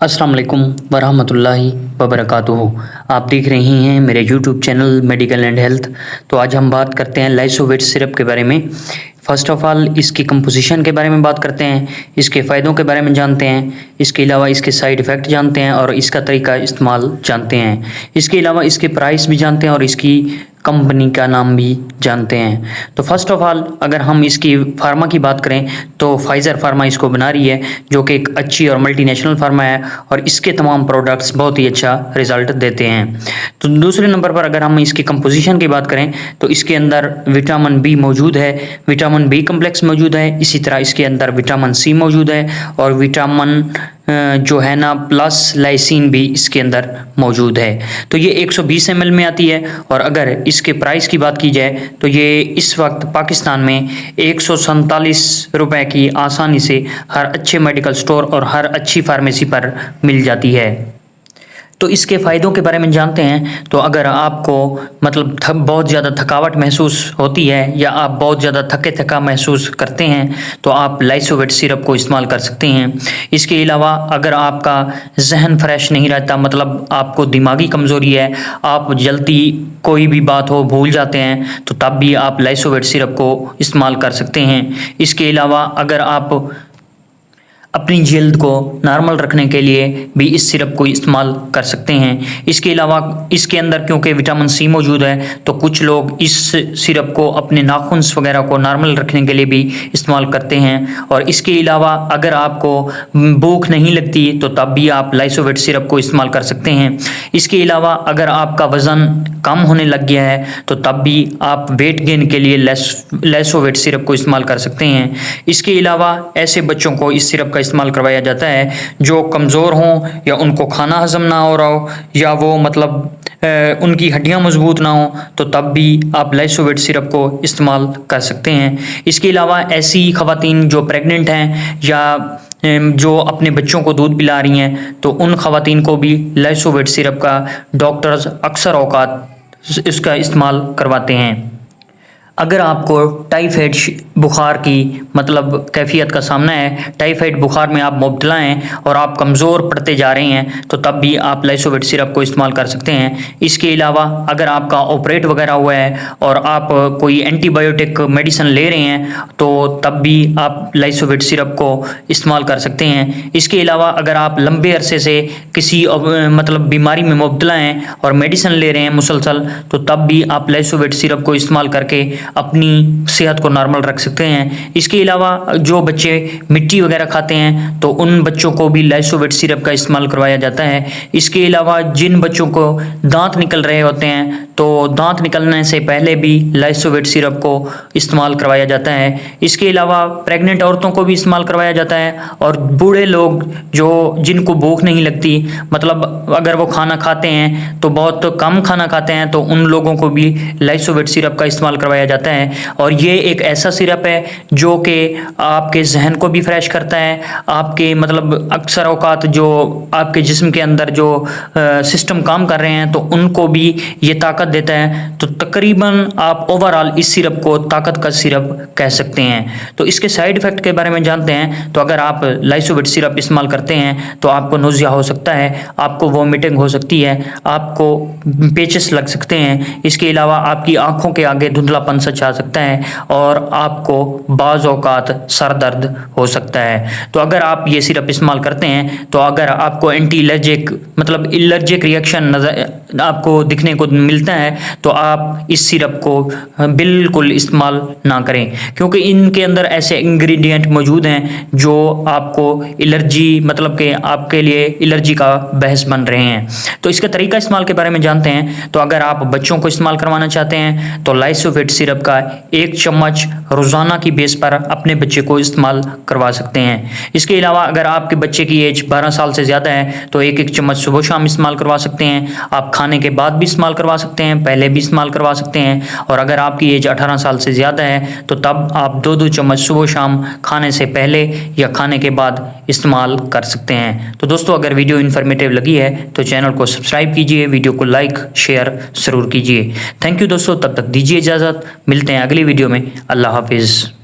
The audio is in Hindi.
अस्सलाम वालेकुम वरहमतुल्लाहि वबरकातुहू। आप देख रहे हैं मेरे YouTube channel medical and health. तो आज हम बात करते हैं लाइसोवेट सिरप के बारे में। फ़र्स्ट ऑफ़ ऑल इसकी कंपोजिशन के बारे में बात करते हैं, इसके फ़ायदों के बारे में जानते हैं, इसके अलावा इसके साइड इफ़ेक्ट जानते हैं और इसका तरीका इस्तेमाल जानते हैं। इसके अलावा इसके प्राइस भी जानते हैं और इसकी कंपनी का नाम भी जानते हैं। तो फर्स्ट ऑफ ऑल अगर हम इसकी फार्मा की बात करें तो फाइज़र फार्मा इसको बना रही है, जो कि एक अच्छी और मल्टीनेशनल फार्मा है और इसके तमाम प्रोडक्ट्स बहुत ही अच्छा रिज़ल्ट देते हैं। तो दूसरे नंबर पर अगर हम इसकी कंपोजिशन की बात करें तो इसके अंदर विटामिन बी मौजूद है, विटामिन बी कम्प्लेक्स मौजूद है, इसी तरह इसके अंदर विटामिन सी मौजूद है और विटामिन जो है ना प्लस लाइसिन भी इसके अंदर मौजूद है। तो ये 120 ml में आती है और अगर इसके प्राइस की बात की जाए तो ये इस वक्त पाकिस्तान में 147 रुपए की आसानी से हर अच्छे मेडिकल स्टोर और हर अच्छी फार्मेसी पर मिल जाती है। तो इसके फ़ायदों के बारे में जानते हैं। तो अगर आपको मतलब बहुत ज़्यादा थकावट महसूस होती है या आप बहुत ज़्यादा थका महसूस करते हैं तो आप लाइसोवेट सिरप को इस्तेमाल कर सकते हैं। इसके अलावा अगर आपका जहन फ्रेश नहीं रहता, मतलब आपको दिमागी कमज़ोरी है, आप जल्दी कोई भी बात हो भूल जाते हैं, तो तब भी आप लाइसोवेट सिरप को इस्तेमाल कर सकते हैं। इसके अलावा अगर आप अपनी जल्द को नॉर्मल रखने के लिए भी इस सिरप को इस्तेमाल कर सकते हैं। इसके अलावा इसके अंदर क्योंकि विटामिन सी मौजूद है तो कुछ लोग इस सिरप को अपने नाखून वगैरह को नॉर्मल रखने के लिए भी इस्तेमाल करते हैं। और इसके अलावा अगर आपको भूख नहीं लगती तो तब भी आप लाइसोवेट सिरप को इस्तेमाल कर सकते हैं। इसके अलावा अगर आपका वज़न कम होने लग गया है तो तब भी आप वेट गेन के लिए लाइसोवेट सिरप को इस्तेमाल कर सकते हैं। इसके अलावा ऐसे बच्चों को इस सिरप का इस्तेमाल करवाया जाता है जो कमज़ोर हों या उनको खाना हजम ना हो रहा हो या वो मतलब उनकी हड्डियां मजबूत ना हो, तो तब भी आप लाइसोवेट सिरप को इस्तेमाल कर सकते हैं। इसके अलावा ऐसी ख़वातीन जो प्रेग्नेंट हैं या जो अपने बच्चों को दूध पिला रही हैं तो उन ख़वातीन को भी लाइसोवेट सिरप का डॉक्टर्स अक्सर औकात इसका इस्तेमाल करवाते हैं। अगर आपको टाइफाइड बुखार की मतलब कैफियत का सामना है, टाइफाइड बुखार में आप मुब्तला हैं और आप कमज़ोर पड़ते जा रहे हैं, तो तब भी आप लाइसोवेट सिरप को इस्तेमाल कर सकते हैं। इसके अलावा अगर आपका ऑपरेट वगैरह हुआ है और आप कोई एंटीबायोटिक मेडिसिन ले रहे हैं तो तब भी आप लाइसोवेट सिरप को इस्तेमाल कर सकते हैं। इसके अलावा अगर आप लंबे अरसे से किसी मतलब बीमारी में मुब्तला हैं और मेडिसिन ले रहे हैं मुसलसल, तो तब भी आप लाइसोवेट सिरप को इस्तेमाल करके अपनी सेहत को नॉर्मल रख सकते हैं। इसके अलावा जो बच्चे मिट्टी वगैरह खाते हैं तो उन बच्चों को भी लाइसोवेट सिरप का इस्तेमाल करवाया जाता है। इसके अलावा जिन बच्चों को दांत निकल रहे होते हैं तो दांत निकलने से पहले भी लाइसोवेट सिरप को इस्तेमाल करवाया जाता है। इसके अलावा प्रेग्नेंट औरतों को भी इस्तेमाल करवाया जाता है और बूढ़े लोग जो जिनको भूख नहीं लगती, मतलब अगर वो खाना खाते हैं तो बहुत कम खाना खाते हैं, तो उन लोगों को भी लाइसोवेट सिरप का इस्तेमाल करवाया जाता है। और ये एक ऐसा सिरप है जो कि आपके जहन को भी फ्रेश करता है, आपके मतलब अक्सर औकात जो आपके जिस्म के अंदर जो सिस्टम काम कर रहे हैं तो उनको भी ये ताकत देता है। तो तकरीबन आप ओवरऑल इस सिरप को ताकत का सिरप कह सकते हैं। तो इसके साइड इफ़ेक्ट के बारे में जानते हैं। तो अगर आप लाइसोवेट सिरप इस्तेमाल करते हैं तो आपको नोज़िया हो सकता है, आपको वॉमिटिंग हो सकती है, आपको पेचेस लग सकते हैं। इसके अलावा आपकी आंखों के आगे धुंधलापन सा छा सकता है और आपको बाज़ औकात सर दर्द हो सकता है। तो अगर आप ये सिरप इस्तेमाल करते हैं तो अगर आपको एंटी एलर्जिक मतलब एलर्जिक रिएक्शन नज़र आपको दिखने को मिलता है तो आप इस सिरप को बिल्कुल इस्तेमाल ना करें, क्योंकि इनके अंदर ऐसे इंग्रेडिएंट मौजूद हैं जो आपको एलर्जी मतलब कि आपके लिए एलर्जी का बहस बन रहे हैं। तो इसका तरीका इस्तेमाल के बारे में जानते हैं। तो अगर आप बच्चों को इस्तेमाल करवाना चाहते हैं तो लाइसोवेट सिरप का 1 चम्मच रोज़ाना की बेस पर अपने बच्चे को इस्तेमाल करवा सकते हैं। इसके अलावा अगर आपके बच्चे की एज 12 साल से ज़्यादा है तो 1-1 चम्मच सुबह शाम इस्तेमाल करवा सकते हैं। आप खाने के बाद भी इस्तेमाल करवा सकते हैं, पहले भी इस्तेमाल करवा सकते हैं। और अगर आपकी एज 18 साल से ज़्यादा है तो तब आप 2-2 चम्मच सुबह शाम खाने से पहले या खाने के बाद इस्तेमाल कर सकते हैं। तो दोस्तों अगर वीडियो इन्फॉर्मेटिव लगी है तो चैनल को सब्सक्राइब कीजिए, वीडियो को लाइक शेयर ज़रूर कीजिए। थैंक यू दोस्तों, तब तक दीजिए इजाज़त, मिलते हैं अगली वीडियो में। अल्लाह हाफिज़।